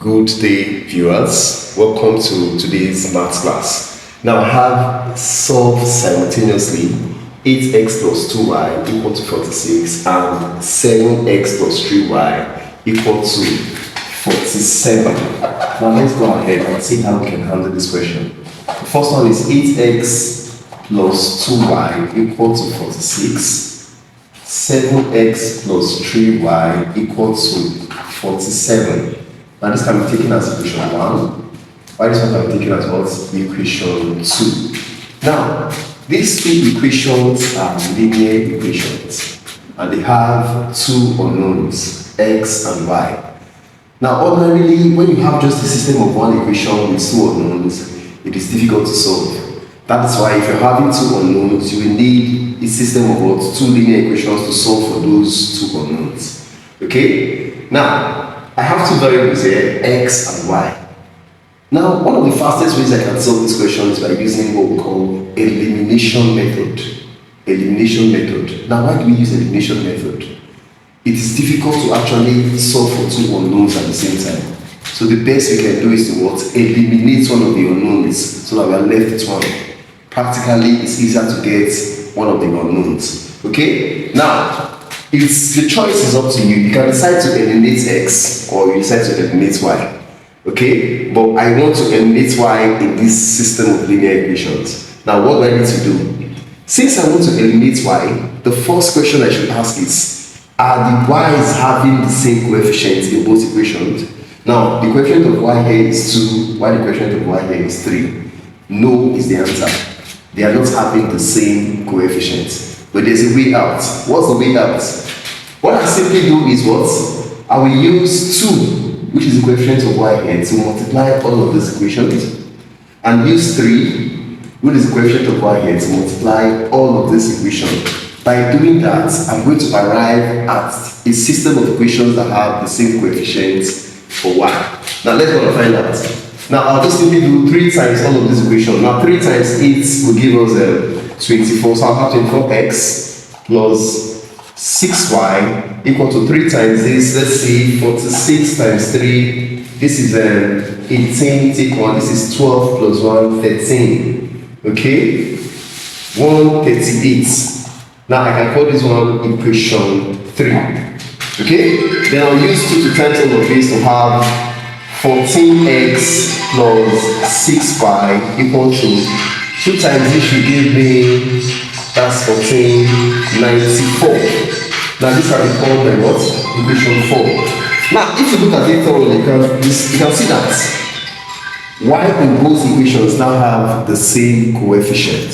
Good day, viewers. Welcome to today's maths class. Now I have solved simultaneously 8x plus 2y equal to 46 and 7x plus 3y equal to 47. Now let's go ahead and see how we can handle this question. The first one is 8x plus 2y equal to 46. 7x plus 3y equal to 47. Now this can be taken as equation 1, while this one can be taken as what? Equation 2. Now, these two equations are linear equations, and they have two unknowns, x and y. Now, ordinarily, when you have just a system of one equation with two unknowns, it is difficult to solve. That is why if you're having two unknowns, you will need a system of what? Two linear equations to solve for those two unknowns. Okay? Now, I have two variables here, x and y. Now, one of the fastest ways I can solve this question is by using what we call elimination method. Elimination method. Now, why do we use elimination method? It is difficult to actually solve for two unknowns at the same time. So the best we can do is to what? Eliminate one of the unknowns so that we are left with one. Practically, it's easier to get one of the unknowns. Okay? Now, the choice is up to you. You can decide to eliminate x or you decide to eliminate y. Okay? But I want to eliminate y in this system of linear equations. Now, what do I need to do? Since I want to eliminate y, the first question I should ask is, are the y's having the same coefficients in both equations? Now, the coefficient of y here is 2, while the coefficient of y here is 3. No is the answer. They are not having the same coefficients. But there's a way out. What's the way out? What I simply do is what? I will use 2, which is the coefficient of y here, to multiply all of these equations, and use 3, which is the coefficient of y here, to multiply all of this equation. By doing that, I'm going to arrive at a system of equations that have the same coefficients for y. Now let's go and find out. Now I'll just simply do 3 times all of this equation. Now 3 times 8 will give us 24. So I'll have 24x plus 6y equal to 3 times this. Let's see, 46 times 3. This is 18, take 1. This is 12 plus 1, 13. Okay? 138. Now I can call this one equation 3. Okay? Then I'll use 2 to times all of this to have 14x plus 6y equal to 2 times this should give me, that's 14, 94. Now this can be called by what? Equation 4. Now if you look at it thoroughly, you can see that y in both equations now have the same coefficient.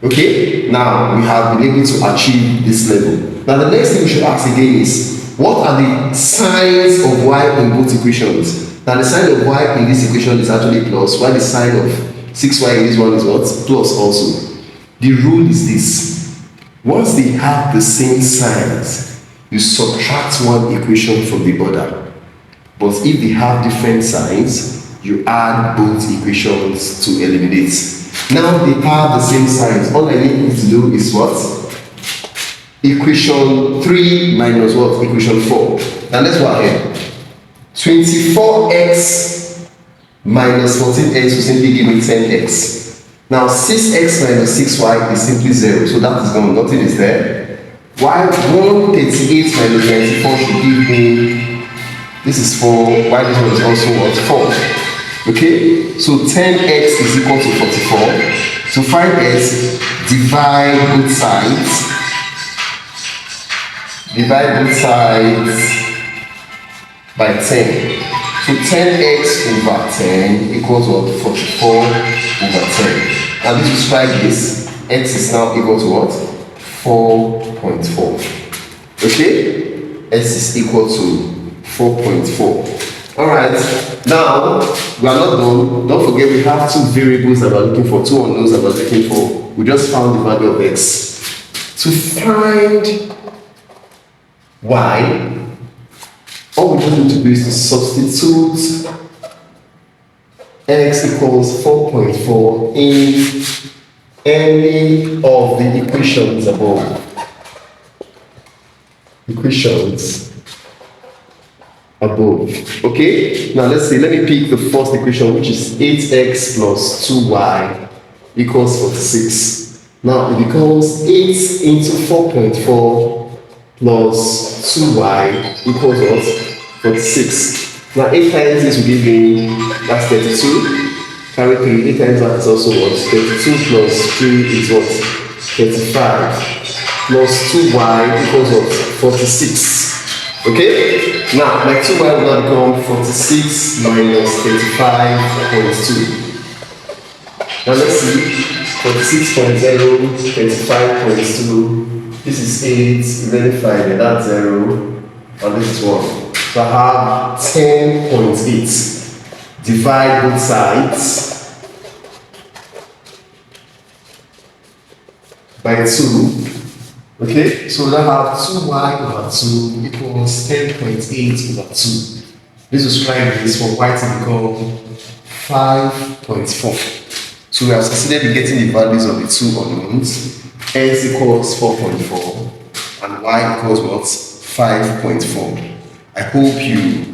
Okay? Now we have been able to achieve this level. Now the next thing we should ask again is, what are the signs of y in both equations? Now the sign of y in this equation is actually plus, while the sign of 6y in this one is what? Plus also. The rule is this. Once they have the same signs, you subtract one equation from the other. But if they have different signs, you add both equations to eliminate. Now they have the same signs. All I need to do is what? Equation 3 minus what? Equation 4. Now let's go ahead. 24x minus 14x will simply give me 10x. Now 6x minus 6y is simply 0, so that is gone, nothing is there. While 138 minus 94 should give me, this is 4, while this one is also what? 4. Okay, so 10x is equal to 44. To find x, divide both sides. Divide both sides by 10. So 10x over 10 equals what? 44 over 10. Now this will describe this. X is now equal to what? 4.4. Okay? X is equal to 4.4. Alright, now we are not done. Don't forget we have two variables that we're looking for, two unknowns that we're looking for. We just found the value of x. To find y, all we just need to do is to substitute x equals 4.4 in any of the equations above. Equations above. Okay, now let's see, let me pick the first equation, which is 8x plus 2y equals 46. Now it becomes 8 into 4.4 plus 2y equals what? 46. Now 8 times this will give me, that's 32. Carry 3, 8 times that is also what? 32 plus 3 is what? 35. Plus 2y equals what? 46. Okay? Now, my 2y will now become 46 minus 35.2. Now let's see. 46.0, 35.2. This is 8, verify that that's 0, and this is 1. So I have 10.8. Divide both sides by 2. Okay, so we have 2y over 2 equals 10.8 over 2. This is trying this for y to become 5.4. So we have succeeded in getting the values of the two unknowns. X equals 4.4 and y equals what? 5.4. I hope you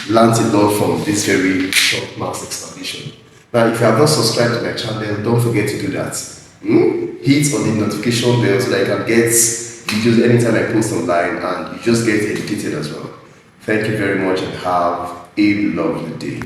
learned a lot from this very short maths explanation. Now, if you have not subscribed to my channel, don't forget to do that. Hit on the notification bell so that you can get videos anytime I post online and you just get educated as well. Thank you very much and have a lovely day.